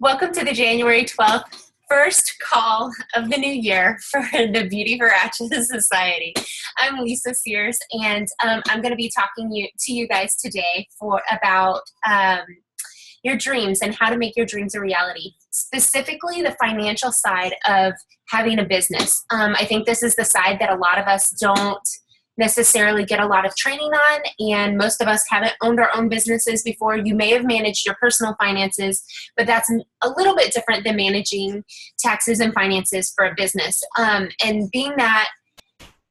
Welcome to the January 12th first call of the new year for the Beauty for Ratchet Society. I'm Lisa Sears, and I'm going to be talking to you guys today about your dreams and how to make your dreams a reality, specifically the financial side of having a business. I think this is the side that a lot of us don't necessarily get a lot of training on, and most of us haven't owned our own businesses before. You may have managed your personal finances, but that's a little bit different than managing taxes and finances for a business. And being that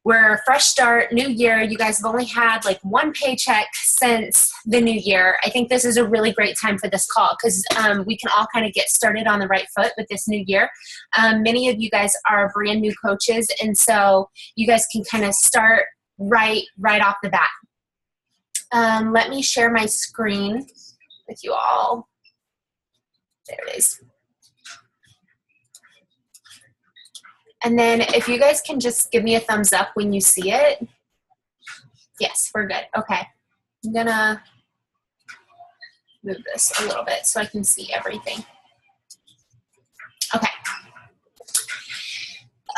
we're a fresh start, new year, you guys have only had like one paycheck since the new year. I think this is a really great time for this call because we can all kind of get started on the right foot with this new year. Many of you guys are brand new coaches, and so you guys can kind of start right off the bat. Let me share my screen with you all. There it is. And then if you guys can just give me a thumbs up when you see it. Yes, we're good. Okay. I'm gonna move this a little bit so I can see everything. Okay.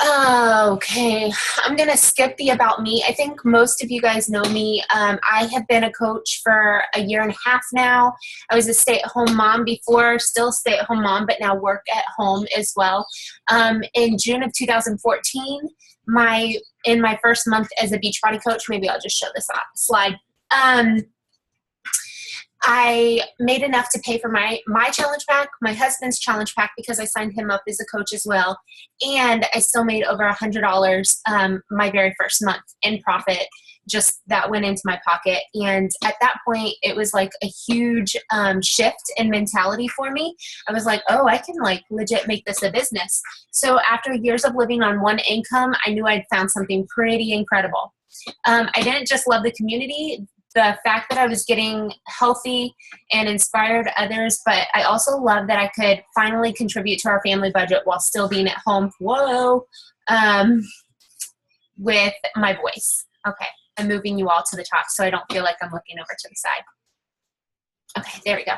Okay, I'm going to skip the about me. I think most of you guys know me. I have been a coach for a year and a half now. I was a stay-at-home mom before, still stay-at-home mom, but now work at home as well. In June of 2014, in my first month as a Beachbody coach, maybe I'll just show this slide. I made enough to pay for my challenge pack, my husband's challenge pack, because I signed him up as a coach as well. And I still made over $100 my very first month in profit. Just that went into my pocket. And at that point, it was like a huge shift in mentality for me. I was like, oh, I can like legit make this a business. So after years of living on one income, I knew I'd found something pretty incredible. I didn't just love the community, the fact that I was getting healthy and inspired others, but I also loved that I could finally contribute to our family budget while still being at home, with my voice. Okay, I'm moving you all to the top so I don't feel like I'm looking over to the side. Okay, there we go.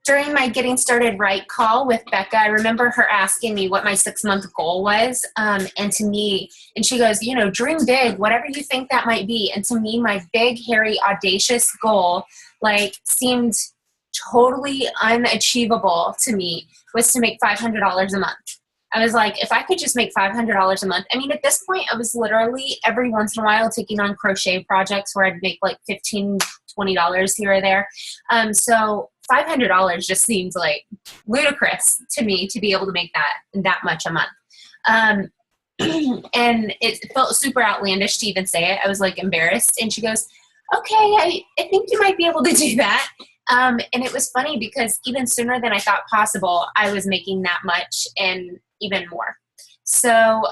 During my Getting Started Right call with Becca, I remember her asking me what my 6-month goal was. And to me, and she goes, dream big, whatever you think that might be. And to me, my big, hairy, audacious goal, seemed totally unachievable to me, was to make $500 a month. I was like, if I could just make $500 a month. I mean, at this point, I was literally every once in a while taking on crochet projects where I'd make like $15, $20 here or there. So $500 just seems like ludicrous to me to be able to make that much a month. And it felt super outlandish to even say it. I was like embarrassed. And she goes, okay, I think you might be able to do that. And it was funny because even sooner than I thought possible, I was making that much and even more. So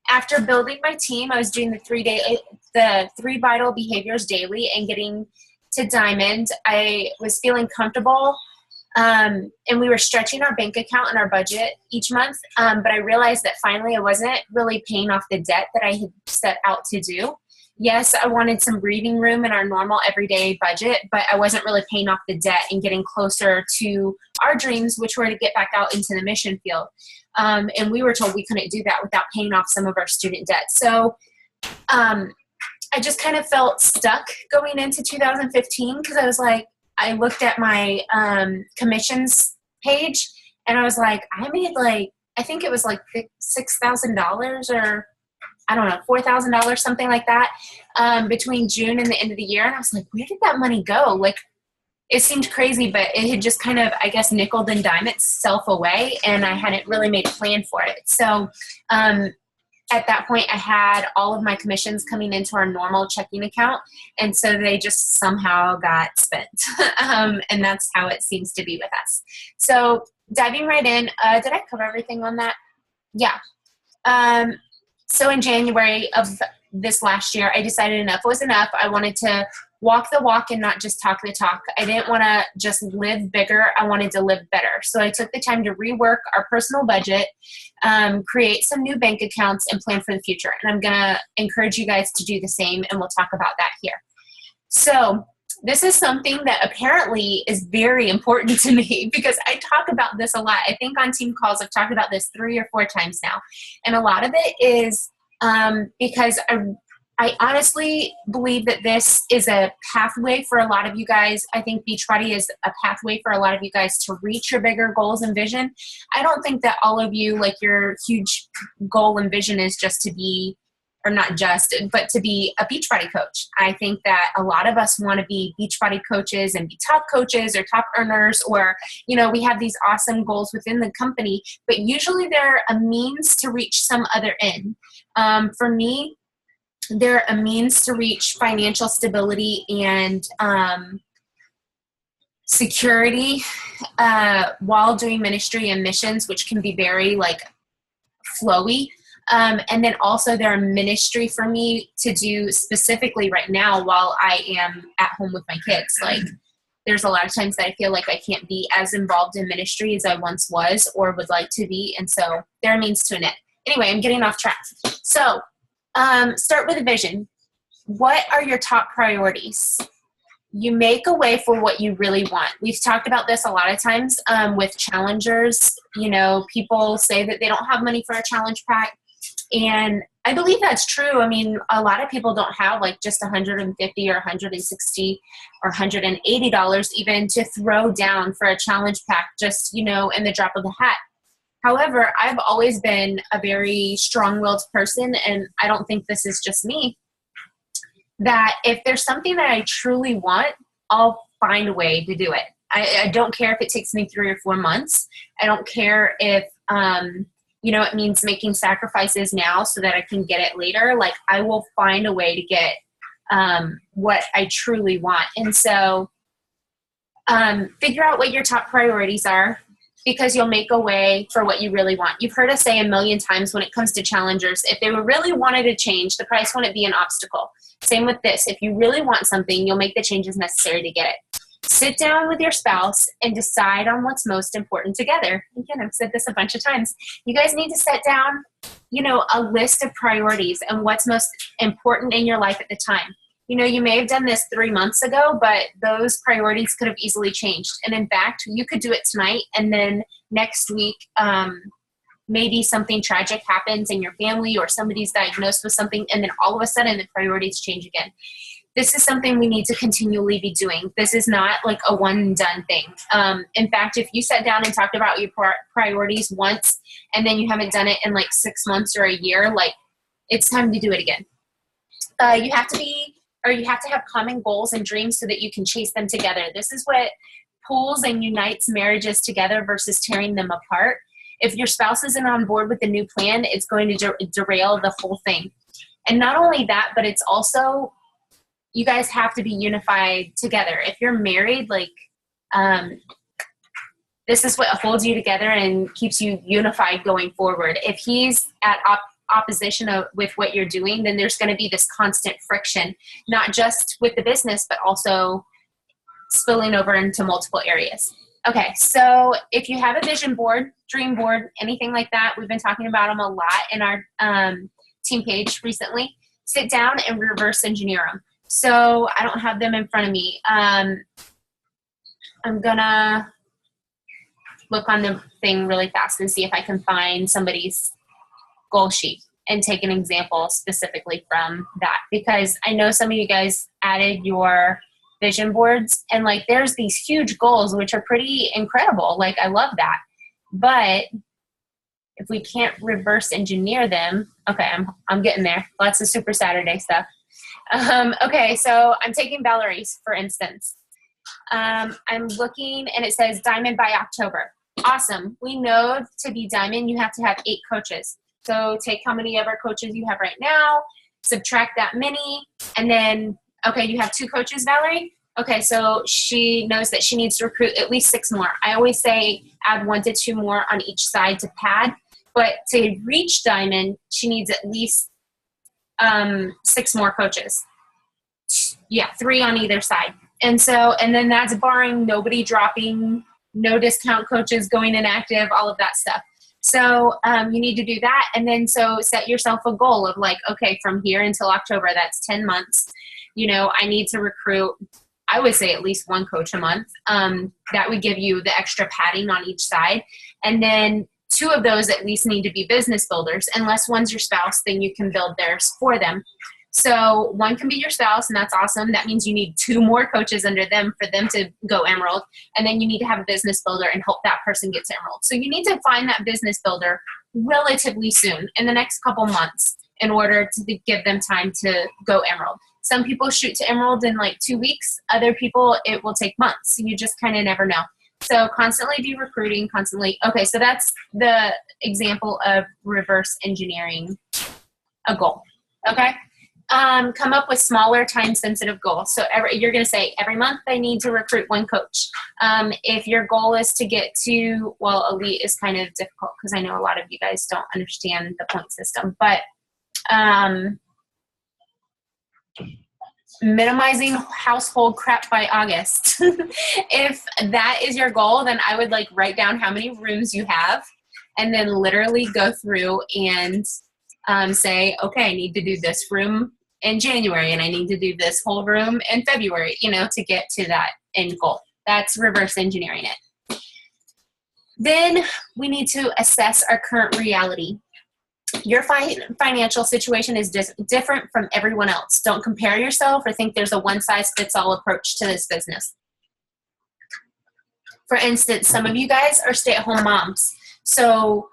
after building my team, I was doing the 3 vital behaviors daily and getting to Diamond. I was feeling comfortable, and we were stretching our bank account and our budget each month, but I realized that finally I wasn't really paying off the debt that I had set out to do. Yes, I wanted some breathing room in our normal everyday budget, but I wasn't really paying off the debt and getting closer to our dreams, which were to get back out into the mission field. And we were told we couldn't do that without paying off some of our student debt. So I just kind of felt stuck going into 2015 because I was like, I looked at my commissions page and I was like, I made I think it was like $6,000 or I don't know, $4,000, something like that, between June and the end of the year. And I was like, where did that money go? It seemed crazy, but it had just kind of, I guess, nickeled and dimed itself away, and I hadn't really made a plan for it. So at that point, I had all of my commissions coming into our normal checking account, and so they just somehow got spent. And that's how it seems to be with us. So diving right in, did I cover everything on that? Yeah. So in January of this last year, I decided enough was enough. I wanted to walk the walk and not just talk the talk. I didn't want to just live bigger. I wanted to live better. So I took the time to rework our personal budget, create some new bank accounts, and plan for the future. And I'm going to encourage you guys to do the same, and we'll talk about that here. So This is something that apparently is very important to me because I talk about this a lot. I think on team calls, I've talked about this 3 or 4 times now. And a lot of it is because I honestly believe that this is a pathway for a lot of you guys. I think Beachbody is a pathway for a lot of you guys to reach your bigger goals and vision. I don't think that all of you, like your huge goal and vision is just to be, or not just, but to be a Beachbody coach. I think that a lot of us want to be Beachbody coaches and be top coaches or top earners, or, you know, we have these awesome goals within the company, but usually they're a means to reach some other end. For me, they're a means to reach financial stability and security while doing ministry and missions, which can be very like flowy. And then also they're a ministry for me to do specifically right now while I am at home with my kids. Like there's a lot of times that I feel like I can't be as involved in ministry as I once was or would like to be. And so they're a means to an end. Anyway, I'm getting off track. So start with a vision. What are your top priorities? You make a way for what you really want. We've talked about this a lot of times with challengers. You know, people say that they don't have money for a challenge pack. And I believe that's true. I mean, a lot of people don't have like just $150 or $160 or $180 even to throw down for a challenge pack, just, you know, in the drop of the hat. However, I've always been a very strong-willed person, and I don't think this is just me, that if there's something that I truly want, I'll find a way to do it. I don't care if it takes me 3 or 4 months. I don't care if, you know, it means making sacrifices now so that I can get it later. Like, I will find a way to get what I truly want. And so figure out what your top priorities are, because you'll make a way for what you really want. You've heard us say a million times when it comes to challengers, if they really wanted to change, the price wouldn't be an obstacle. Same with this. If you really want something, you'll make the changes necessary to get it. Sit down with your spouse and decide on what's most important together. Again, I've said this a bunch of times. You guys need to set down, you know, a list of priorities and what's most important in your life at the time. You know, you may have done this 3 months ago, but those priorities could have easily changed. And in fact, you could do it tonight, and then next week, maybe something tragic happens in your family or somebody's diagnosed with something, and then all of a sudden the priorities change again. This is something we need to continually be doing. This is not like a one and done thing. In fact, if you sat down and talked about your priorities once and then you haven't done it in like 6 months or a year, like it's time to do it again. You have to have common goals and dreams so that you can chase them together. This is what pulls and unites marriages together versus tearing them apart. If your spouse isn't on board with the new plan, it's going to derail the whole thing. And not only that, but it's also, you guys have to be unified together. If you're married, like, this is what holds you together and keeps you unified going forward. If he's at opposition with what you're doing, then there's going to be this constant friction, not just with the business, but also spilling over into multiple areas. Okay, so if you have a vision board, dream board, anything like that, we've been talking about them a lot in our team page recently, sit down and reverse engineer them. So I don't have them in front of me. I'm going to look on the thing really fast and see if I can find somebody's goal sheet and take an example specifically from that, because I know some of you guys added your vision boards and like there's these huge goals which are pretty incredible. Like I love that. But if we can't reverse engineer them, okay, I'm getting there. Lots of Super Saturday stuff. Okay, so I'm taking Valerie's for instance. I'm looking and it says diamond by October. Awesome. We know to be diamond you have to have 8 coaches. So take how many of our coaches you have right now, subtract that many, and then, okay, you have 2 coaches, Valerie? Okay, so she knows that she needs to recruit at least 6 more. I always say add 1 to 2 more on each side to pad, but to reach diamond, she needs at least 6 more coaches. Yeah, 3 on either side. And then that's barring nobody dropping, no discount coaches going inactive, all of that stuff. So you need to do that. And then so set yourself a goal of like, okay, from here until October, that's 10 months. You know, I need to recruit, I would say at least one coach a month. That would give you the extra padding on each side. And then 2 of those at least need to be business builders. Unless one's your spouse, then you can build theirs for them. So 1 can be your spouse, and that's awesome. That means you need 2 more coaches under them for them to go Emerald. And then you need to have a business builder and help that person get to Emerald. So you need to find that business builder relatively soon, in the next couple months, in order to give them time to go Emerald. Some people shoot to Emerald in like 2 weeks. Other people, it will take months. You just kind of never know. So constantly be recruiting, constantly. Okay, so that's the example of reverse engineering a goal. Okay? Come up with smaller time-sensitive goals. So you're going to say, every month I need to recruit 1 coach. If your goal is to get to, well, elite is kind of difficult because I know a lot of you guys don't understand the point system, but minimizing household crap by August. If that is your goal, then I would like write down how many rooms you have and then literally go through and say, okay, I need to do this room in January and I need to do this whole room in February, to get to that end goal. That's reverse engineering it. Then we need to assess our current reality. Your financial situation is different from everyone else. Don't compare yourself or think there's a one-size-fits-all approach to this business. For instance, some of you guys are stay-at-home moms. So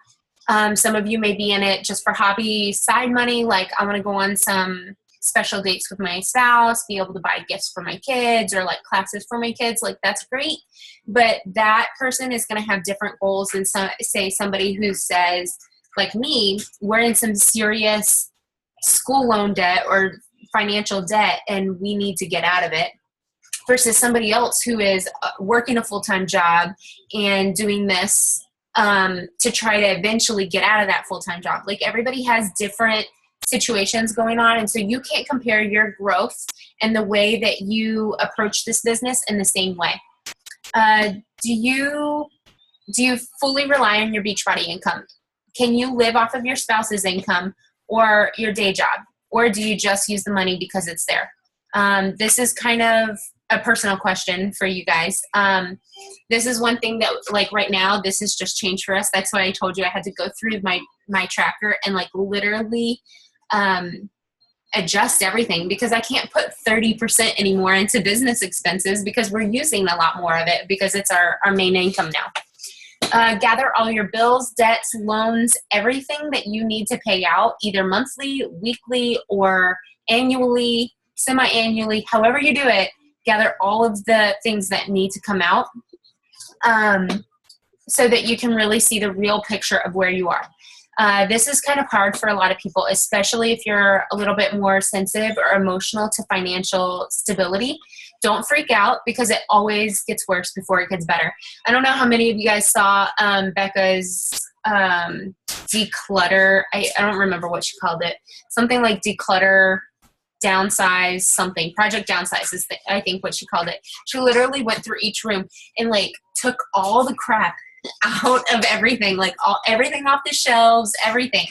some of you may be in it just for hobby side money, like I want to go on some special dates with my spouse, be able to buy gifts for my kids or like classes for my kids. Like that's great. But that person is going to have different goals than somebody who says, like me, we're in some serious school loan debt or financial debt and we need to get out of it, versus somebody else who is working a full-time job and doing this to try to eventually get out of that full-time job. Like everybody has different situations going on, and so you can't compare your growth and the way that you approach this business in the same way. Do you fully rely on your Beachbody income? Can you live off of your spouse's income or your day job? Or do you just use the money because it's there? This is kind of a personal question for you guys. This is one thing that, like right now, this has just changed for us. That's why I told you I had to go through my tracker and like literally adjust everything, because I can't put 30% anymore into business expenses because we're using a lot more of it because it's our main income now. Gather all your bills, debts, loans, everything that you need to pay out, either monthly, weekly, or annually, semi-annually, however you do it. Gather all of the things that need to come out so that you can really see the real picture of where you are. This is kind of hard for a lot of people, especially if you're a little bit more sensitive or emotional to financial stability. Don't freak out because it always gets worse before it gets better. I don't know how many of you guys saw Becca's declutter. I don't remember what she called it. Something like declutter, downsize, something. Project Downsize is I think what she called it. She literally went through each room and like took all the crap out of everything, like everything off the shelves, everything,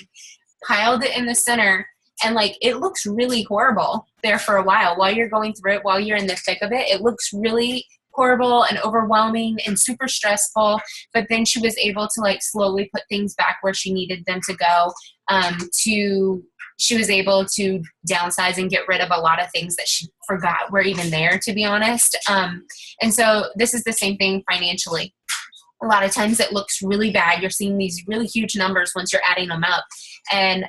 piled it in the center. And like, it looks really horrible there for a while you're going through it, while you're in the thick of it. It looks really horrible and overwhelming and super stressful. But then she was able to like slowly put things back where she needed them to go. She was able to downsize and get rid of a lot of things that she forgot were even there, to be honest. And so this is the same thing financially. A lot of times it looks really bad. You're seeing these really huge numbers once you're adding them up. And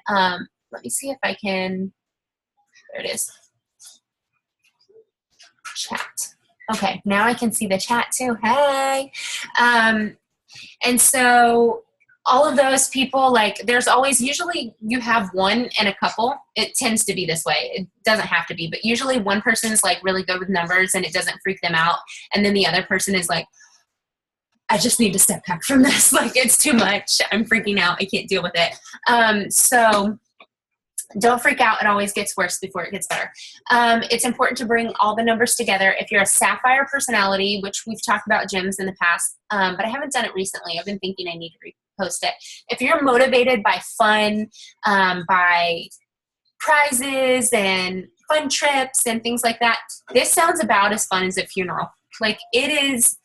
let me see if I can, there it is. Chat. Okay, now I can see the chat too. Hey. And so all of those people, like there's always, usually you have one and a couple. It tends to be this way. It doesn't have to be, but usually one person's like really good with numbers and it doesn't freak them out. And then the other person is like, I just need to step back from this. Like it's too much. I'm freaking out. I can't deal with it. So don't freak out. It always gets worse before it gets better. It's important to bring all the numbers together. If you're a Sapphire personality, which we've talked about gyms in the past, but I haven't done it recently. I've been thinking I need to repost it. If you're motivated by fun, by prizes and fun trips and things like that. This sounds about as fun as a funeral. Like, it is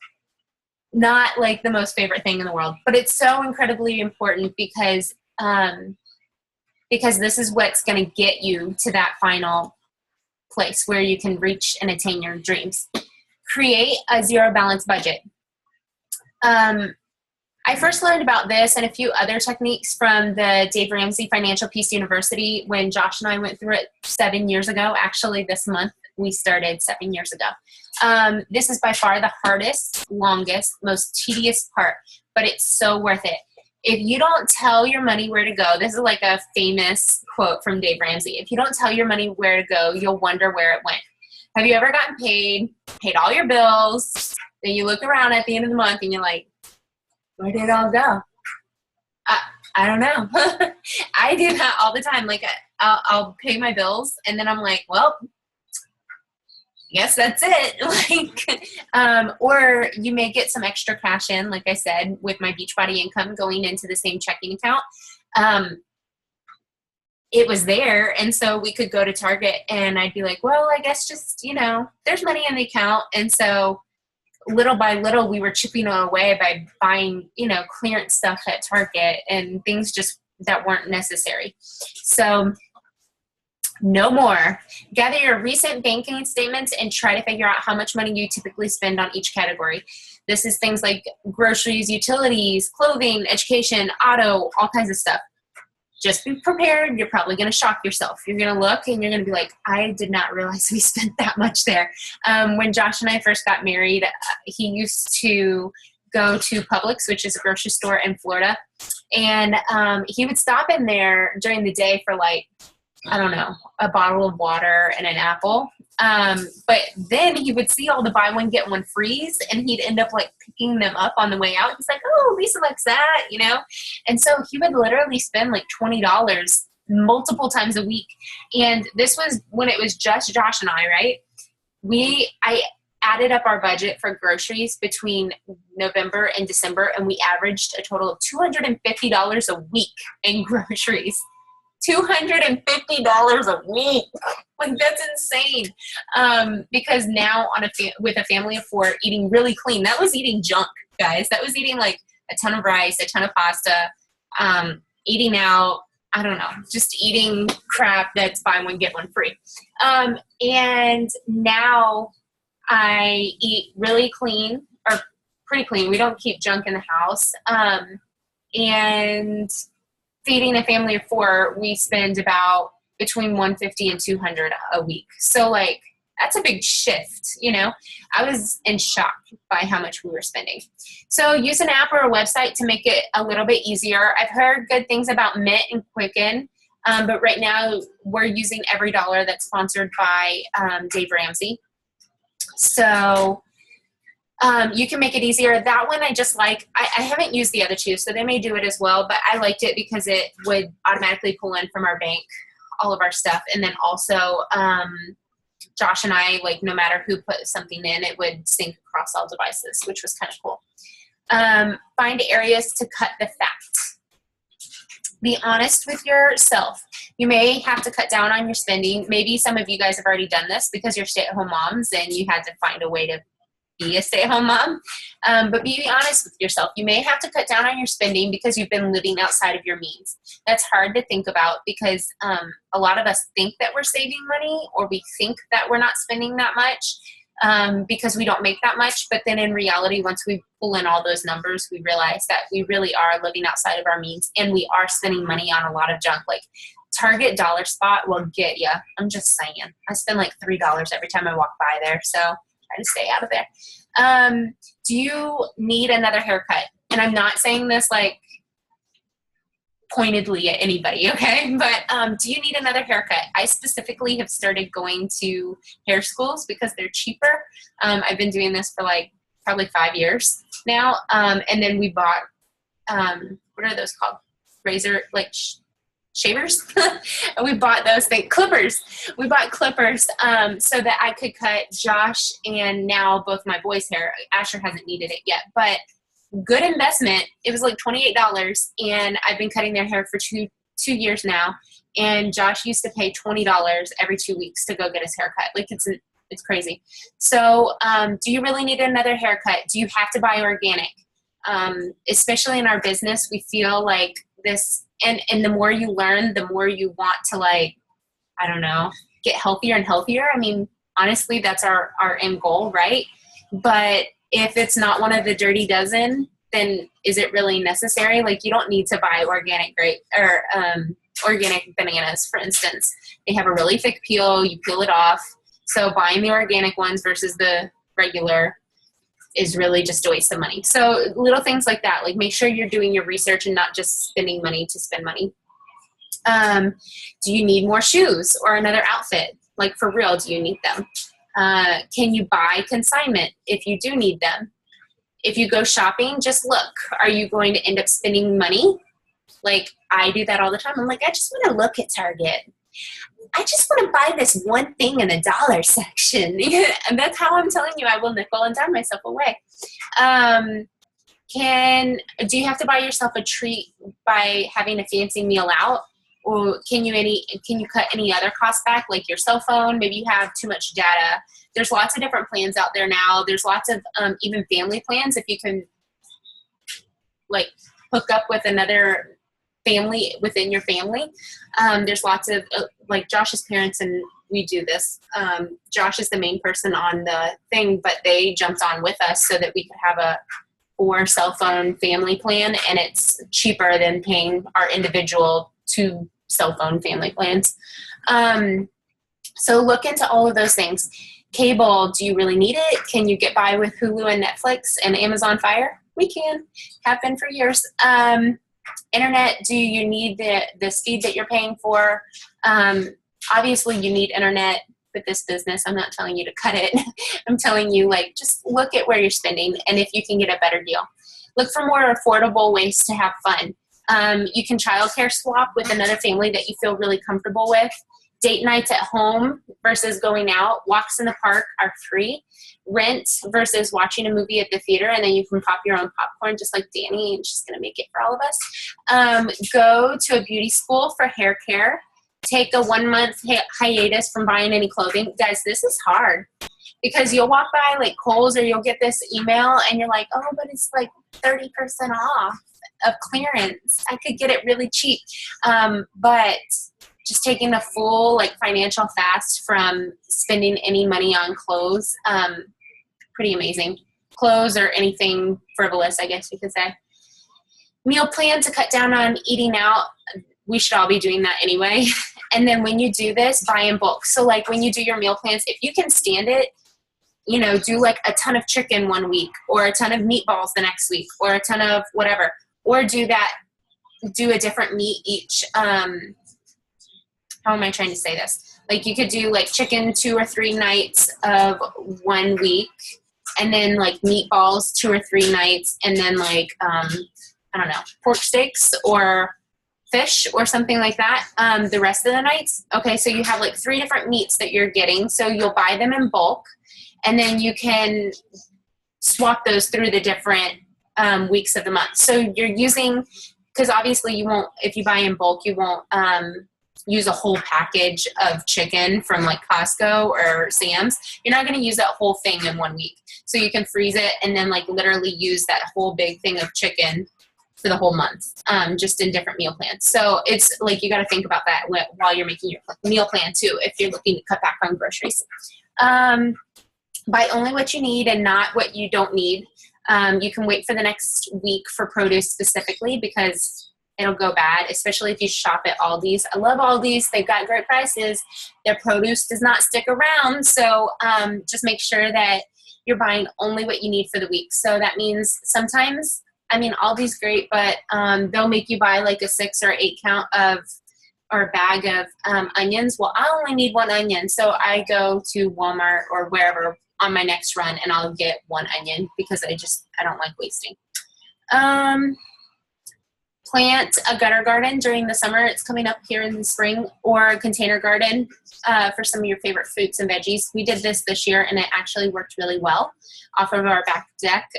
not like the most favorite thing in the world, but it's so incredibly important because this is what's going to get you to that final place where you can reach and attain your dreams. Create a zero balance budget. I first learned about this and a few other techniques from the Dave Ramsey Financial Peace University when Josh and I went through it 7 years ago. Actually, this month we started 7 years ago. This is by far the hardest, longest, most tedious part, but it's so worth it. If you don't tell your money where to go, this is like a famous quote from Dave Ramsey. If you don't tell your money where to go, you'll wonder where it went. Have you ever gotten paid all your bills, then you look around at the end of the month and you're like, where did it all go? I don't know. I do that all the time. Like, I'll pay my bills and then I'm like, well, guess that's it. Like, or you may get some extra cash in, like I said, with my Beachbody income going into the same checking account. It was there. And so we could go to Target and I'd be like, well, I guess just, there's money in the account. And so little by little, we were chipping away by buying, clearance stuff at Target and things just that weren't necessary. So no more. Gather your recent banking statements and try to figure out how much money you typically spend on each category. This is things like groceries, utilities, clothing, education, auto, all kinds of stuff. Just be prepared. You're probably going to shock yourself. You're going to look and you're going to be like, I did not realize we spent that much there. When Josh and I first got married, he used to go to Publix, which is a grocery store in Florida. And he would stop in there during the day for like, I don't know, a bottle of water and an apple. But then he would see all the buy one, get one frees, and he'd end up like picking them up on the way out. He's like, oh, Lisa likes that, And so he would literally spend like $20 multiple times a week. And this was when it was just Josh and I, right? I added up our budget for groceries between November and December, and we averaged a total of $250 a week in groceries. $250 a week. Like, that's insane. Because now with a family of four eating really clean, that was eating junk, guys. That was eating like a ton of rice, a ton of pasta, eating out, I don't know, just eating crap that's buy one, get one free. And now I eat really clean, or pretty clean. We don't keep junk in the house. And feeding a family of four, we spend about between $150 and $200 a week. So like, that's a big shift, I was in shock by how much we were spending. So use an app or a website to make it a little bit easier. I've heard good things about Mint and Quicken, but right now we're using Every Dollar that's sponsored by Dave Ramsey. So you can make it easier. That one I just like. I haven't used the other two, so they may do it as well, but I liked it because it would automatically pull in from our bank all of our stuff. And then also Josh and I, like, no matter who put something in, it would sync across all devices, which was kind of cool. Find areas to cut the fat. Be honest with yourself. You may have to cut down on your spending. Maybe some of you guys have already done this because you're stay-at-home moms and you had to find a way to be a stay-at-home mom. But be honest with yourself. You may have to cut down on your spending because you've been living outside of your means. That's hard to think about because a lot of us think that we're saving money, or we think that we're not spending that much because we don't make that much. But then in reality, once we pull in all those numbers, we realize that we really are living outside of our means, and we are spending money on a lot of junk. Like, Target Dollar Spot will get you. I'm just saying. I spend like $3 every time I walk by there. So try to stay out of there. Do you need another haircut? And I'm not saying this like pointedly at anybody, okay? But do you need another haircut? I specifically have started going to hair schools because they're cheaper. I've been doing this for like probably 5 years now. And then we bought, what are those called? Razor, like shavers. And we bought those things, clippers. We bought clippers so that I could cut Josh and now both my boys' hair. Asher hasn't needed it yet, but good investment. It was like $28, and I've been cutting their hair for two years now, and Josh used to pay $20 every 2 weeks to go get his haircut. Like it's crazy. So do you really need another haircut? Do you have to buy organic? Especially in our business, we feel like this, and the more you learn, the more you want to, like, I don't know, get healthier and healthier. I mean, honestly, that's our end goal, right? But if it's not one of the dirty dozen, then is it really necessary? Like, you don't need to buy organic grape or organic bananas, for instance. They have a really thick peel. You peel it off. So buying the organic ones versus the regular is really just a waste of money. So little things like that, like make sure you're doing your research and not just spending money to spend money. Do you need more shoes or another outfit? Like, for real, do you need them? Can you buy consignment if you do need them? If you go shopping, just look. Are you going to end up spending money? Like, I do that all the time. I'm like, I just want to look at Target. I just want to buy this one thing in the dollar section. And that's how I'm telling you I will nickel and dime myself away. Do you have to buy yourself a treat by having a fancy meal out? Or can you cut any other costs back, like your cell phone? Maybe you have too much data. There's lots of different plans out there now. There's lots of even family plans. If you can, like, hook up with another family within your family. There's lots of, like, Josh's parents, and we do this. Josh is the main person on the thing, but they jumped on with us so that we could have a 4 cell phone family plan, and it's cheaper than paying our individual 2 cell phone family plans. So look into all of those things. Cable, do you really need it? Can you get by with Hulu and Netflix and Amazon Fire? We can. Have been for years. Internet, do you need the speed that you're paying for? Obviously, you need internet with this business. I'm not telling you to cut it. I'm telling you, like, just look at where you're spending and if you can get a better deal. Look for more affordable ways to have fun. You can childcare swap with another family that you feel really comfortable with. Date nights at home versus going out. Walks in the park are free. Rent versus watching a movie at the theater, and then you can pop your own popcorn just like Danny, and she's going to make it for all of us. Go to a beauty school for hair care. Take a 1-month hiatus from buying any clothing. Guys, this is hard because you'll walk by like Kohl's or you'll get this email and you're like, oh, but it's like 30% off of clearance. I could get it really cheap. But just taking a full, like, financial fast from spending any money on clothes, pretty amazing. Clothes or anything frivolous, I guess you could say. Meal plan to cut down on eating out. We should all be doing that anyway. And then when you do this, buy in bulk. So, like, when you do your meal plans, if you can stand it, you know, do like a ton of chicken one week or a ton of meatballs the next week or a ton of whatever. Or do a different meat each. How am I trying to say this? Like, you could do like chicken 2 or 3 nights of 1 week, and then like meatballs 2 or 3 nights, and then like, I don't know, pork steaks or fish or something like that the rest of the nights. Okay, so you have like 3 different meats that you're getting. So you'll buy them in bulk, and then you can swap those through the different weeks of the month. So you're using, because obviously you won't, if you buy in bulk, you won't use a whole package of chicken from like Costco or Sam's. You're not going to use that whole thing in 1 week. So you can freeze it and then like literally use that whole big thing of chicken for the whole month, just in different meal plans. So it's like, you got to think about that while you're making your meal plan too, if you're looking to cut back on groceries. Buy only what you need and not what you don't need. You can wait for the next week for produce specifically because it'll go bad, especially if you shop at Aldi's. I love Aldi's. They've got great prices. Their produce does not stick around. So just make sure that you're buying only what you need for the week. So that means sometimes, I mean, Aldi's great, but they'll make you buy like a 6 or 8 count of, or a bag of onions. Well, I only need 1 onion. So I go to Walmart or wherever on my next run and I'll get 1 onion because I don't like wasting. Plant a gutter garden during the summer. It's coming up here in the spring, or a container garden for some of your favorite fruits and veggies. We did this year, and it actually worked really well off of our back deck.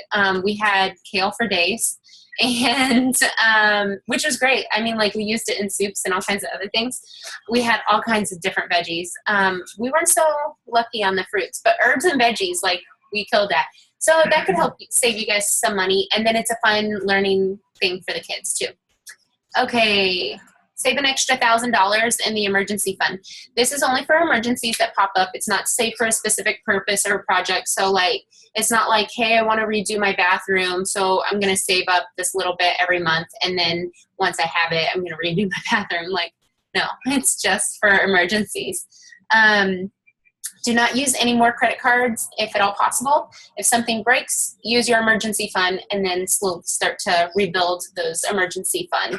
We had kale for days, and which was great. I mean, like, we used it in soups and all kinds of other things. We had all kinds of different veggies. We weren't so lucky on the fruits, but herbs and veggies, like, we killed that. So that could help save you guys some money, and then it's a fun learning thing for the kids too. Okay, save an extra $1,000 in the emergency fund. This is only for emergencies that pop up. It's not saved for a specific purpose or project. So, like, it's not like, hey, I want to redo my bathroom, so I'm going to save up this little bit every month, and then once I have it, I'm going to redo my bathroom. Like, no, it's just for emergencies. Do not use any more credit cards if at all possible. If something breaks, use your emergency fund and then slowly start to rebuild those emergency fund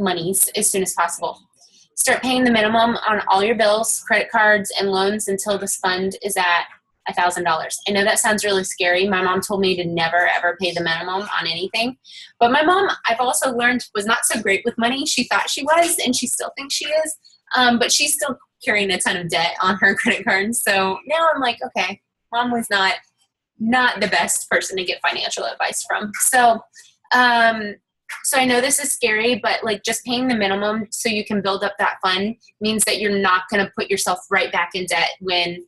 monies as soon as possible. Start paying the minimum on all your bills, credit cards, and loans until this fund is at $1,000. I know that sounds really scary. My mom told me to never, ever pay the minimum on anything. But my mom, I've also learned, was not so great with money. She thought she was, and she still thinks she is. But she's still carrying a ton of debt on her credit card. So now I'm like, okay, mom was not the best person to get financial advice from. So, so I know this is scary, but like, just paying the minimum so you can build up that fund means that you're not going to put yourself right back in debt when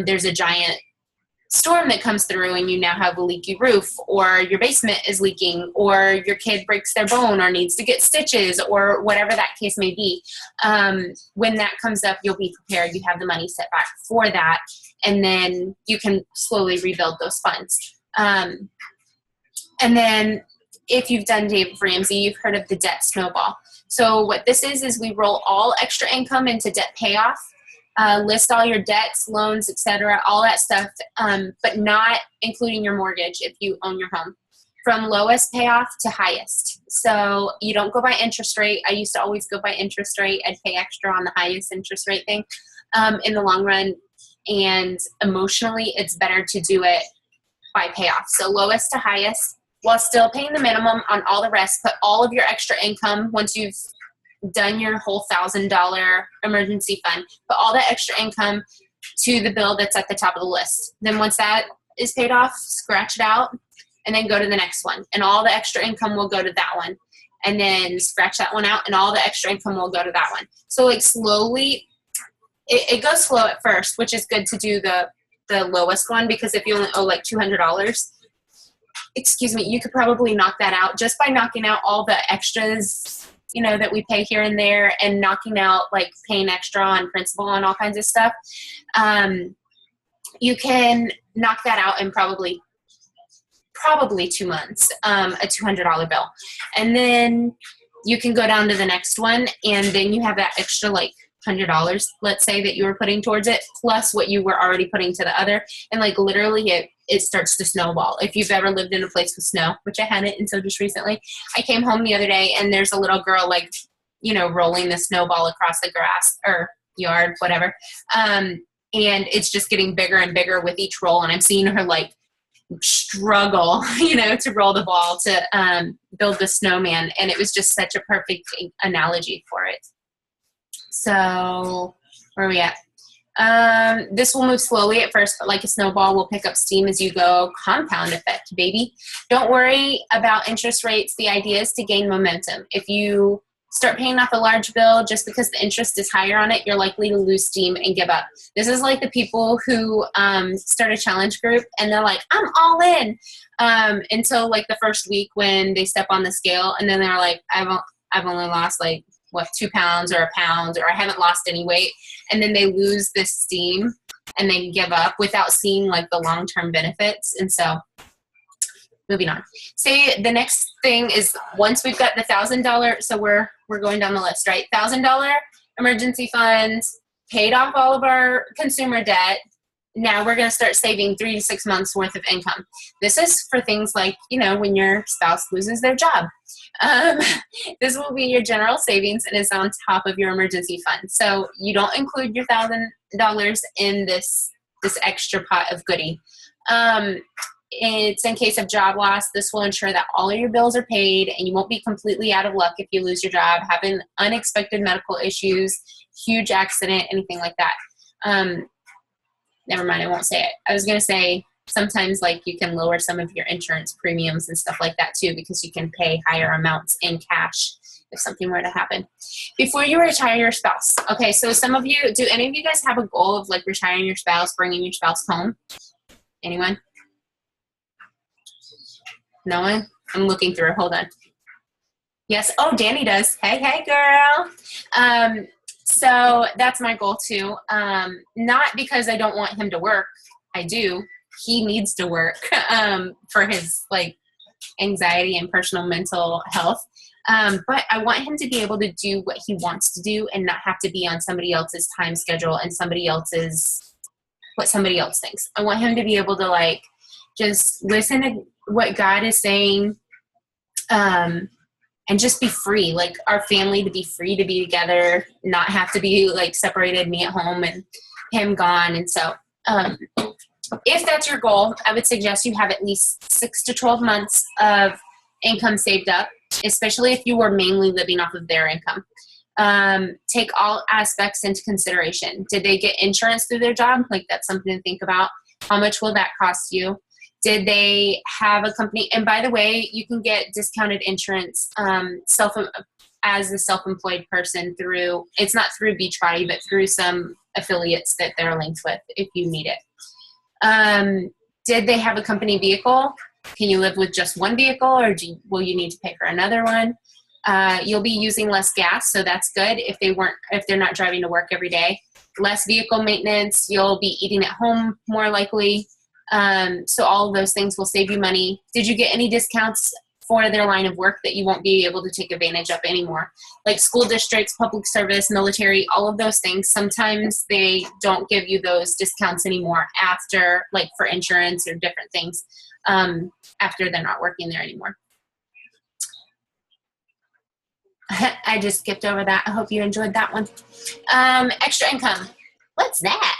there's a giant storm that comes through and you now have a leaky roof, or your basement is leaking, or your kid breaks their bone or needs to get stitches, or whatever that case may be. When that comes up, you'll be prepared. You have the money set back for that, and then you can slowly rebuild those funds. And then if you've done Dave Ramsey, you've heard of the debt snowball. So what this is we roll all extra income into debt payoff. List all your debts, loans, etc., all that stuff, but not including your mortgage if you own your home, from lowest payoff to highest. So you don't go by interest rate. I used to always go by interest rate. I'd pay extra on the highest interest rate thing in the long run, and emotionally it's better to do it by payoff. So lowest to highest, while still paying the minimum on all the rest. Put all of your extra income, once you've done your whole $1,000 emergency fund, put all that extra income to the bill that's at the top of the list. Then once that is paid off, scratch it out and then go to the next one. And all the extra income will go to that one. And then scratch that one out, and all the extra income will go to that one. So like slowly, it goes slow at first, which is good to do the lowest one, because if you only owe like $200, excuse me, you could probably knock that out just by knocking out all the extras, you know, that we pay here and there, and knocking out like paying extra on principal and all kinds of stuff. You can knock that out in probably 2 months, a $200 bill. And then you can go down to the next one, and then you have that extra like $100, let's say, that you were putting towards it, plus what you were already putting to the other. And like literally it starts to snowball. If you've ever lived in a place with snow, which I hadn't until just recently. I came home the other day and there's a little girl, like, you know, rolling the snowball across the grass or yard, whatever. And it's just getting bigger and bigger with each roll. And I'm seeing her like struggle, you know, to roll the ball to build the snowman. And it was just such a perfect analogy for it. So where are we at? This will move slowly at first, but like a snowball, will pick up steam as you go. Compound effect, baby. Don't worry about interest rates. The idea is to gain momentum. If you start paying off a large bill just because the interest is higher on it, you're likely to lose steam and give up. This is like the people who start a challenge group and they're like, I'm all in, until like the first week when they step on the scale, and then they're like, I've only lost like 2 pounds or a pound, or I haven't lost any weight. And then they lose this steam and they give up without seeing like the long-term benefits. And so moving on. Say the next thing is, once we've got the $1,000, so we're going down the list, right? $1,000 emergency funds, paid off all of our consumer debt. Now we're going to start saving 3 to 6 months worth of income. This is for things like, you know, when your spouse loses their job. This will be your general savings and is on top of your emergency fund. So you don't include your $1,000 in this extra pot of goodie. It's in case of job loss. This will ensure that all of your bills are paid and you won't be completely out of luck if you lose your job, have an unexpected medical issues, huge accident, anything like that. Never mind, I won't say it. I was going to say sometimes like you can lower some of your insurance premiums and stuff like that too, because you can pay higher amounts in cash if something were to happen. Before you retire your spouse. Okay, so some of you, do any of you guys have a goal of like retiring your spouse, bringing your spouse home? Anyone? No one? I'm looking through. Hold on. Yes. Oh, Danny does. Hey, hey, girl. So that's my goal too. Not because I don't want him to work. I do. He needs to work for his like anxiety and personal mental health. But I want him to be able to do what he wants to do and not have to be on somebody else's time schedule and what somebody else thinks. I want him to be able to like just listen to what God is saying, and just be free, like our family to be free to be together, not have to be like separated, me at home and him gone. And so if that's your goal, I would suggest you have at least 6 to 12 months of income saved up, especially if you were mainly living off of their income. Take all aspects into consideration. Did they get insurance through their job? Like that's something to think about. How much will that cost you? Did they have a company? And by the way, you can get discounted insurance as a self-employed person through, it's not through Beachbody, but through some affiliates that they're linked with if you need it. Did they have a company vehicle? Can you live with just one vehicle, or will you need to pay for another one? You'll be using less gas, so that's good if they're not driving to work every day. Less vehicle maintenance. You'll be eating at home more likely. So all of those things will save you money. Did you get any discounts for their line of work that you won't be able to take advantage of anymore? Like school districts, public service, military, all of those things. Sometimes they don't give you those discounts anymore after, like for insurance or different things, after they're not working there anymore. I just skipped over that. I hope you enjoyed that one. Extra income. What's that?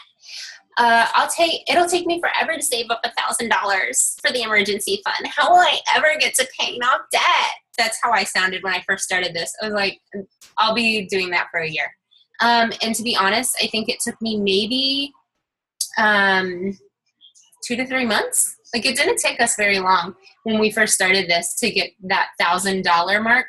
It'll take me forever to save up $1,000 for the emergency fund. How will I ever get to paying off debt? That's how I sounded when I first started this. I was like, I'll be doing that for a year. And to be honest, I think it took me maybe 2 to 3 months. Like it didn't take us very long when we first started this to get that $1,000 mark.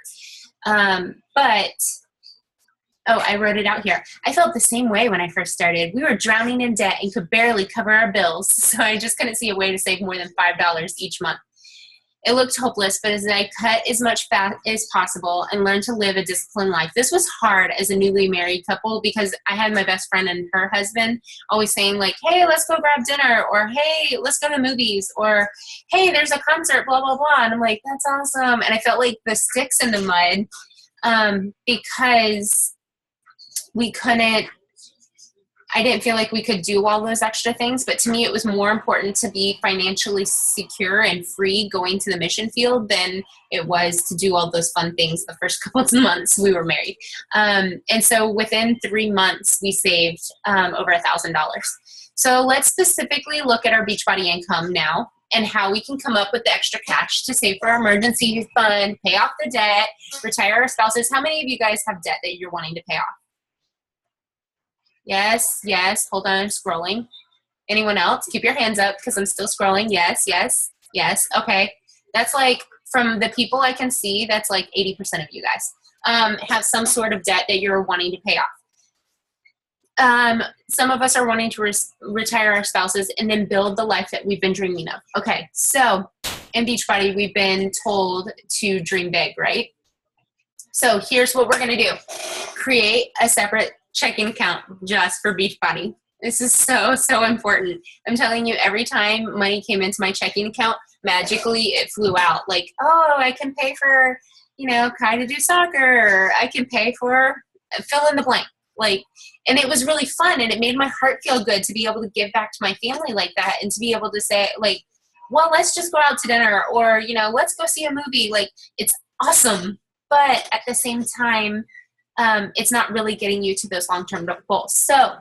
I wrote it out here. I felt the same way when I first started. We were drowning in debt and could barely cover our bills, so I just couldn't see a way to save more than $5 each month. It looked hopeless, but as I cut as much fat as possible and learned to live a disciplined life. This was hard as a newly married couple because I had my best friend and her husband always saying like, hey, let's go grab dinner, or hey, let's go to movies, or hey, there's a concert, blah, blah, blah. And I'm like, that's awesome. And I felt like the sticks in the mud because I didn't feel like we could do all those extra things, but to me it was more important to be financially secure and free going to the mission field than it was to do all those fun things the first couple of months we were married. And so within 3 months we saved over $1,000. So let's specifically look at our Beachbody income now and how we can come up with the extra cash to save for our emergency fund, pay off the debt, retire our spouses. How many of you guys have debt that you're wanting to pay off? Yes, yes. Hold on, I'm scrolling. Anyone else? Keep your hands up because I'm still scrolling. Yes, yes, yes. Okay. That's like, from the people I can see, that's like 80% of you guys have some sort of debt that you're wanting to pay off. Some of us are wanting to retire our spouses and then build the life that we've been dreaming of. Okay, so in Beachbody, we've been told to dream big, right? So here's what we're going to do. Create a separate checking account just for Beachbody. This is so, so important. I'm telling you, every time money came into my checking account, magically it flew out. Like, oh, I can pay for, Kai to do soccer. I can pay for fill in the blank. Like, and it was really fun, and it made my heart feel good to be able to give back to my family like that, and to be able to say, like, well, let's just go out to dinner, or, let's go see a movie. Like, it's awesome. But at the same time, it's not really getting you to those long-term goals. So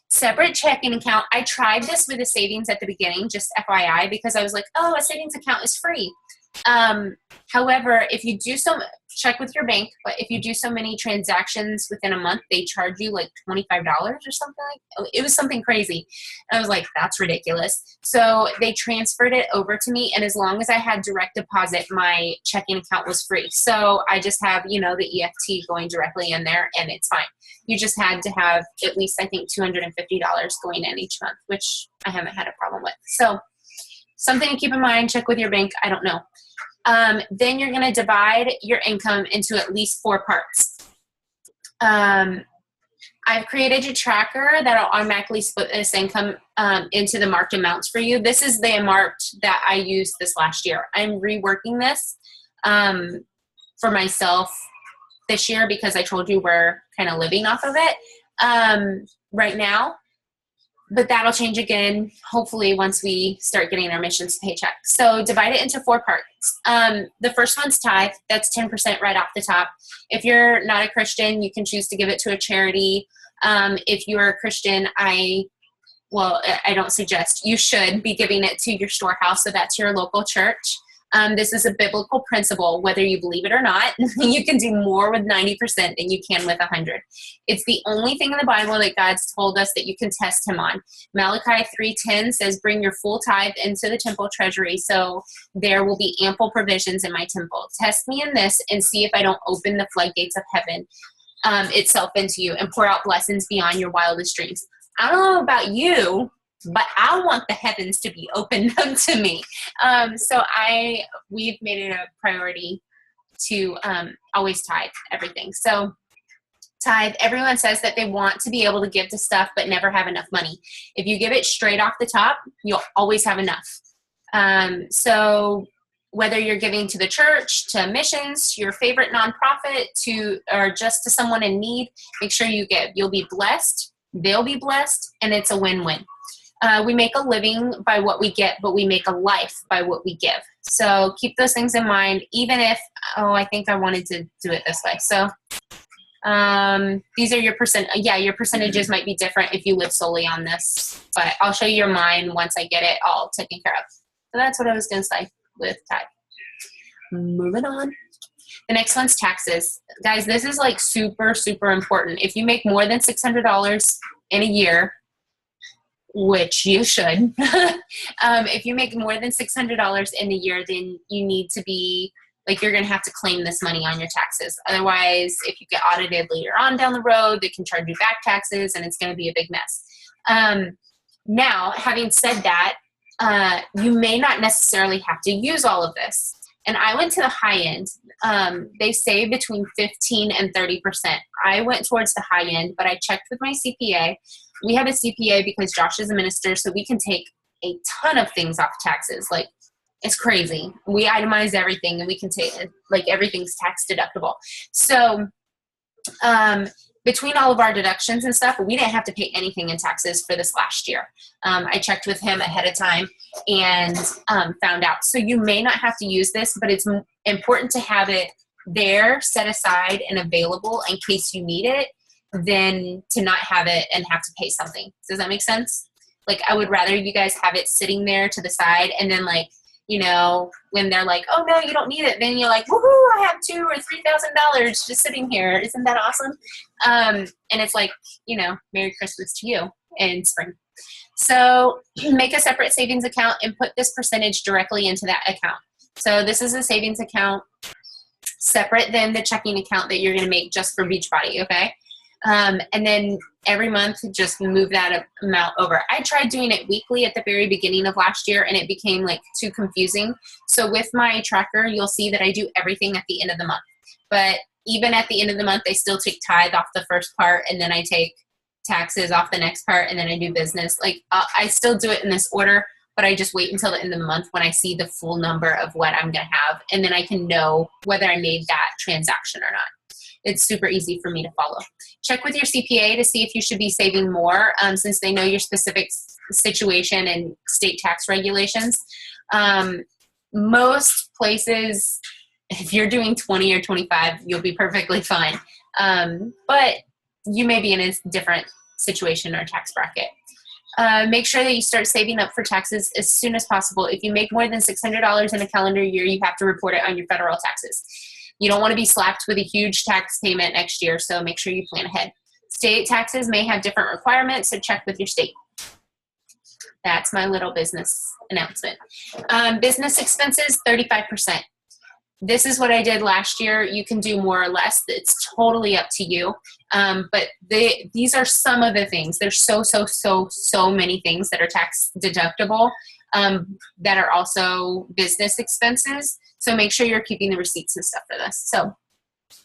separate checking account. I tried this with a savings at the beginning, just FYI, because I was like, oh, a savings account is free. However, if you do check with your bank, but if you do so many transactions within a month, they charge you like $25 or something. It was something crazy. And I was like, that's ridiculous. So they transferred it over to me. And as long as I had direct deposit, my checking account was free. So I just have, the EFT going directly in there and it's fine. You just had to have at least, I think, $250 going in each month, which I haven't had a problem with. So something to keep in mind, check with your bank. I don't know. Then you're going to divide your income into at least 4 parts. I've created a tracker that'll automatically split this income into the marked amounts for you. This is the marked that I used this last year. I'm reworking this for myself this year because I told you we're kind of living off of it right now. But that'll change again, hopefully, once we start getting our missions paycheck. So divide it into 4 parts. The first one's tithe. That's 10% right off the top. If you're not a Christian, you can choose to give it to a charity. If you're a Christian, I don't suggest. You should be giving it to your storehouse, so that's your local church. This is a biblical principle, whether you believe it or not. You can do more with 90% than you can with 100. It's the only thing in the Bible that God's told us that you can test him on. Malachi 3:10 says, bring your full tithe into the temple treasury, so there will be ample provisions in my temple. Test me in this and see if I don't open the floodgates of heaven itself into you and pour out blessings beyond your wildest dreams. I don't know about you, but I want the heavens to be opened up to me. So we've made it a priority to always tithe everything. So tithe, everyone says that they want to be able to give to stuff but never have enough money. If you give it straight off the top, you'll always have enough. So whether you're giving to the church, to missions, your favorite nonprofit, or just to someone in need, make sure you give. You'll be blessed, they'll be blessed, and it's a win-win. We make a living by what we get, but we make a life by what we give. So keep those things in mind, even if, I think I wanted to do it this way. So these are your your percentages might be different if you live solely on this, but I'll show you mine once I get it all taken care of. So that's what I was going to say with tithe. Moving on. The next one's taxes. Guys, this is like super, super important. If you make more than $600 in a year, which you should. If you make more than $600 in a year, then you need to be, you're going to have to claim this money on your taxes. Otherwise, if you get audited later on down the road, they can charge you back taxes, and it's going to be a big mess. Now, having said that, you may not necessarily have to use all of this. And I went to the high end. They say between 15 and 30%. I went towards the high end, but I checked with my CPA. We have a CPA because Josh is a minister, so we can take a ton of things off taxes. It's crazy. We itemize everything, and we can take, everything's tax deductible. So between all of our deductions and stuff, we didn't have to pay anything in taxes for this last year. I checked with him ahead of time and found out. So you may not have to use this, but it's important to have it there, set aside, and available in case you need it, than to not have it and have to pay something. Does that make sense? I would rather you guys have it sitting there to the side, and then when they're like, oh no, you don't need it, then you're like, woohoo, I have $2,000 or $3,000 just sitting here. Isn't that awesome? And it's Merry Christmas to you in spring. So make a separate savings account and put this percentage directly into that account. So this is a savings account separate than the checking account that you're going to make just for Beachbody, okay? And then every month, just move that amount over. I tried doing it weekly at the very beginning of last year, and it became too confusing. So with my tracker, you'll see that I do everything at the end of the month. But even at the end of the month, I still take tithe off the first part, and then I take taxes off the next part, and then I do business. I still do it in this order, but I just wait until the end of the month when I see the full number of what I'm going to have, and then I can know whether I made that transaction or not. It's super easy for me to follow. Check with your CPA to see if you should be saving more, since they know your specific situation and state tax regulations. Most places, if you're doing 20 or 25, you'll be perfectly fine. But you may be in a different situation or tax bracket. Make sure that you start saving up for taxes as soon as possible. If you make more than $600 in a calendar year, you have to report it on your federal taxes. You don't want to be slapped with a huge tax payment next year, so make sure you plan ahead. State taxes may have different requirements, so check with your state. That's my little business announcement. Business expenses, 35%. This is what I did last year. You can do more or less. It's totally up to you. But these are some of the things. There's so many things that are tax deductible that are also business expenses. So make sure you're keeping the receipts and stuff for this. So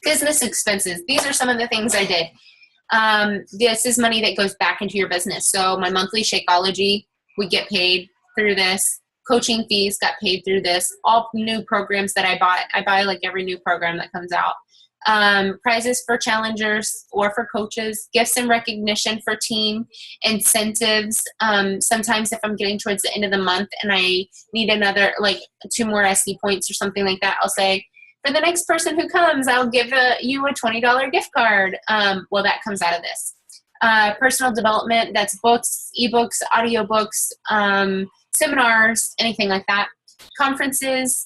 business expenses. These are some of the things I did. This is money that goes back into your business. So my monthly Shakeology, we get paid through this. Coaching fees got paid through this. All new programs that I buy like every new program that comes out. Prizes for challengers or for coaches, gifts and recognition for team, incentives. Sometimes if I'm getting towards the end of the month and I need another, like 2 more SC points or something like that, I'll say, for the next person who comes, I'll give you a $20 gift card. Well, that comes out of this. Personal development, that's books, ebooks, audiobooks, seminars, anything like that. Conferences,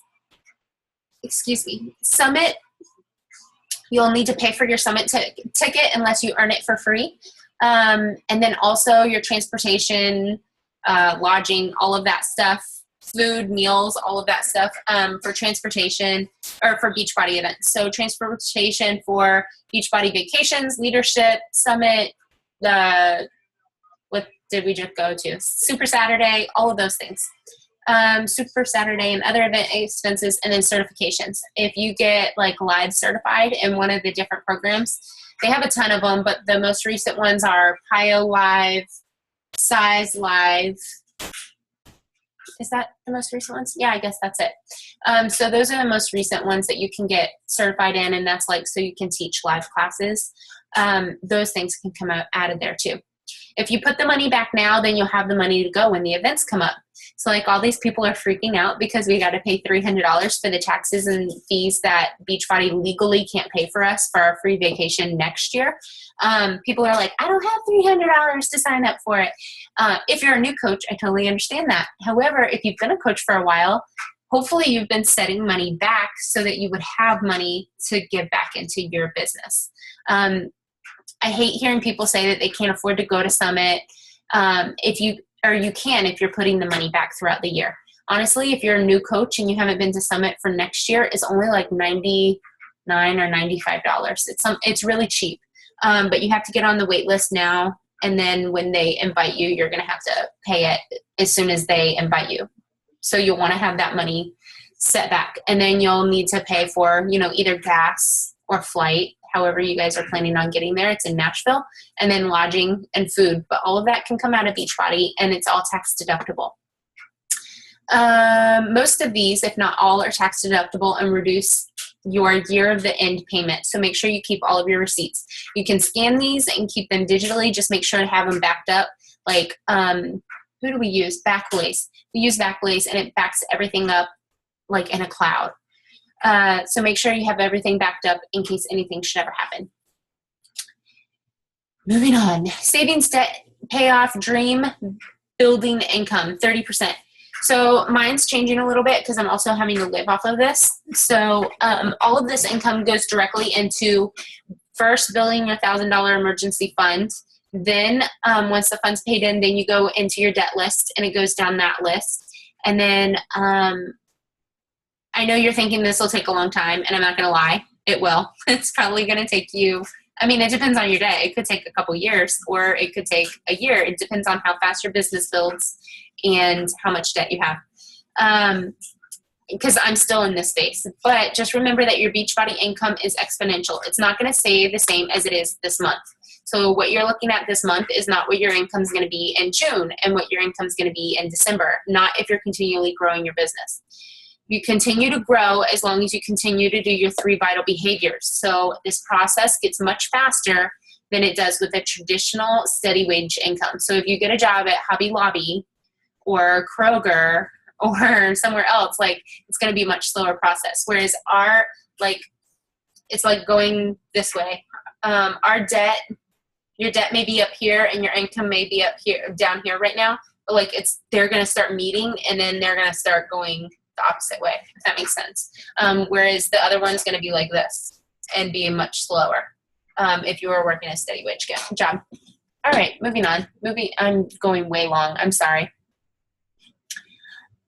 summit. You'll need to pay for your summit ticket unless you earn it for free. And then also your transportation, lodging, all of that stuff, food, meals, all of that stuff for transportation or for Beachbody events. So transportation for Beachbody vacations, leadership, summit, what did we just go to? Super Saturday, all of those things. Super Saturday and other event expenses, and then certifications. If you get like Live certified in one of the different programs, they have a ton of them, but the most recent ones are PIO Live, Size Live. Is that the most recent ones? Yeah, I guess that's it. So those are the most recent ones that you can get certified in, and that's like so you can teach live classes. Those things can come out of there too. If you put the money back now, then you'll have the money to go when the events come up. So like all these people are freaking out because we got to pay $300 for the taxes and fees that Beachbody legally can't pay for us for our free vacation next year. People are like, I don't have $300 to sign up for it. If you're a new coach, I totally understand that. However, if you've been a coach for a while, hopefully you've been setting money back so that you would have money to give back into your business. I hate hearing people say that they can't afford to go to Summit. You can if you're putting the money back throughout the year. Honestly, if you're a new coach and you haven't been to Summit for next year, it's only like $99 or $95. It's really cheap. But you have to get on the wait list now, and then when they invite you, you're going to have to pay it as soon as they invite you. So you'll want to have that money set back, and then you'll need to pay for, either gas or flight, however you guys are planning on getting there. It's in Nashville, and then lodging and food. But all of that can come out of Beachbody, and it's all tax deductible. Most of these, if not all, are tax deductible and reduce your year of the end payment. So make sure you keep all of your receipts. You can scan these and keep them digitally. Just make sure to have them backed up. Like, who do we use? Backblaze. We use Backblaze, and it backs everything up like in a cloud. So make sure you have everything backed up in case anything should ever happen. Moving on. Savings, debt, payoff, dream, building income, 30%. So mine's changing a little bit because I'm also having to live off of this. So all of this income goes directly into first building your $1,000 emergency fund. Then once the fund's paid in, then you go into your debt list, and it goes down that list. And then I know you're thinking this will take a long time, and I'm not going to lie. It will. It's probably going to take you, it depends on your day. It could take a couple years, or it could take a year. It depends on how fast your business builds and how much debt you have. Because I'm still in this space. But just remember that your Beachbody income is exponential. It's not going to stay the same as it is this month. So what you're looking at this month is not what your income is going to be in June and what your income is going to be in December, not if you're continually growing your business. You continue to grow as long as you continue to do your 3 vital behaviors. So this process gets much faster than it does with a traditional steady wage income. So if you get a job at Hobby Lobby or Kroger or somewhere else, it's going to be a much slower process. Whereas it's like going this way. Our debt, your debt may be up here and your income may be up here, down here right now. But like they're going to start meeting and then they're going to start going the opposite way, if that makes sense. Whereas the other one's going to be like this and be much slower if you were working a steady wage job. All right, moving on. I'm going way long. I'm sorry.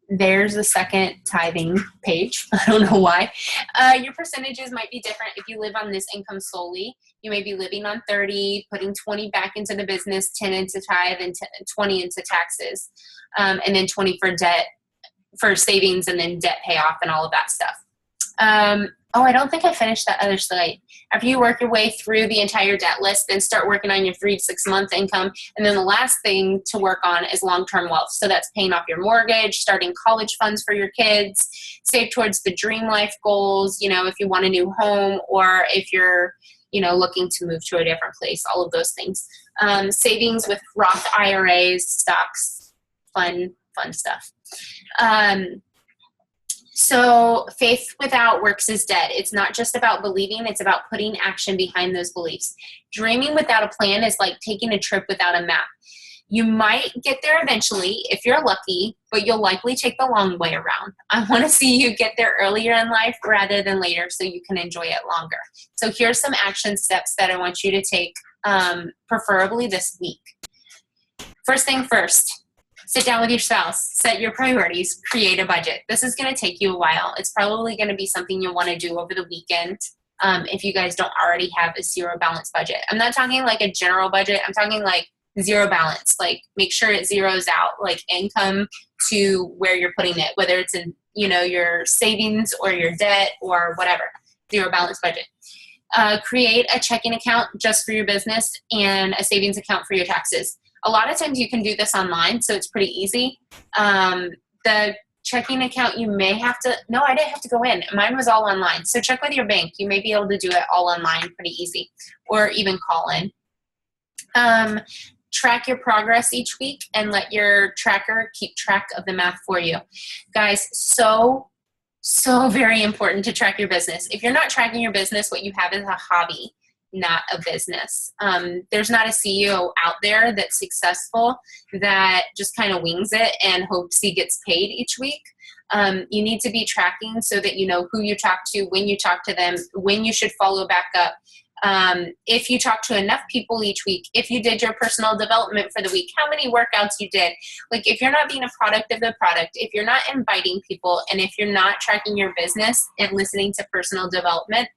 There's the second tithing page. I don't know why. Your percentages might be different if you live on this income solely. You may be living on 30, putting 20 back into the business, 10 into tithe, and 20 into taxes, and then 20 for debt, for savings, and then debt payoff and all of that stuff. I don't think I finished that other slide. After you work your way through the entire debt list, then start working on your 3 to 6 month income. And then the last thing to work on is long-term wealth. So that's paying off your mortgage, starting college funds for your kids, save towards the dream life goals, if you want a new home or if you're, looking to move to a different place, all of those things. Savings with Roth IRAs, stocks, fun stuff. So faith without works is dead. It's not just about believing, it's about putting action behind those beliefs. Dreaming without a plan is like taking a trip without a map. You might get there eventually if you're lucky, but you'll likely take the long way around. I want to see you get there earlier in life rather than later so you can enjoy it longer. So here's some action steps that I want you to take, preferably this week. First thing first. Sit down with your spouse, set your priorities, create a budget. This is going to take you a while. It's probably going to be something you'll want to do over the weekend if you guys don't already have a zero balance budget. I'm not talking like a general budget. I'm talking like zero balance. Like make sure it zeroes out like income to where you're putting it, whether it's in your savings or your debt or whatever. Zero balance budget. Create a checking account just for your business and a savings account for your taxes. A lot of times you can do this online, so it's pretty easy. The checking account, you may have to, no, I didn't have to go in. Mine was all online. So check with your bank. You may be able to do it all online pretty easy, or even call in. Track your progress each week and let your tracker keep track of the math for you. Guys, so very important to track your business. If you're not tracking your business, what you have is a hobby, not a business. There's not a CEO out there that's successful that just kind of wings it and hopes he gets paid each week. You need to be tracking so that you know who you talk to, when you talk to them, when you should follow back up. If you talk to enough people each week, if you did your personal development for the week, how many workouts you did. Like if you're not being a product of the product, if you're not inviting people, and if you're not tracking your business and listening to personal development,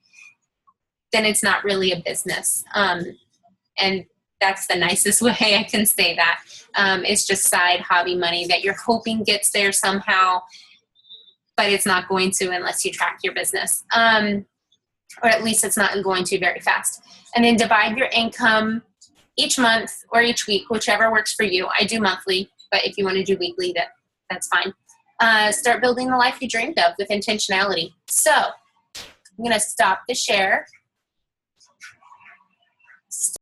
then it's not really a business. And that's the nicest way I can say that. It's just side hobby money that you're hoping gets there somehow, but it's not going to unless you track your business. Or at least it's not going to very fast. And then divide your income each month or each week, whichever works for you. I do monthly, but if you want to do weekly, that's fine. Start building the life you dreamed of with intentionality. So I'm going to stop the share.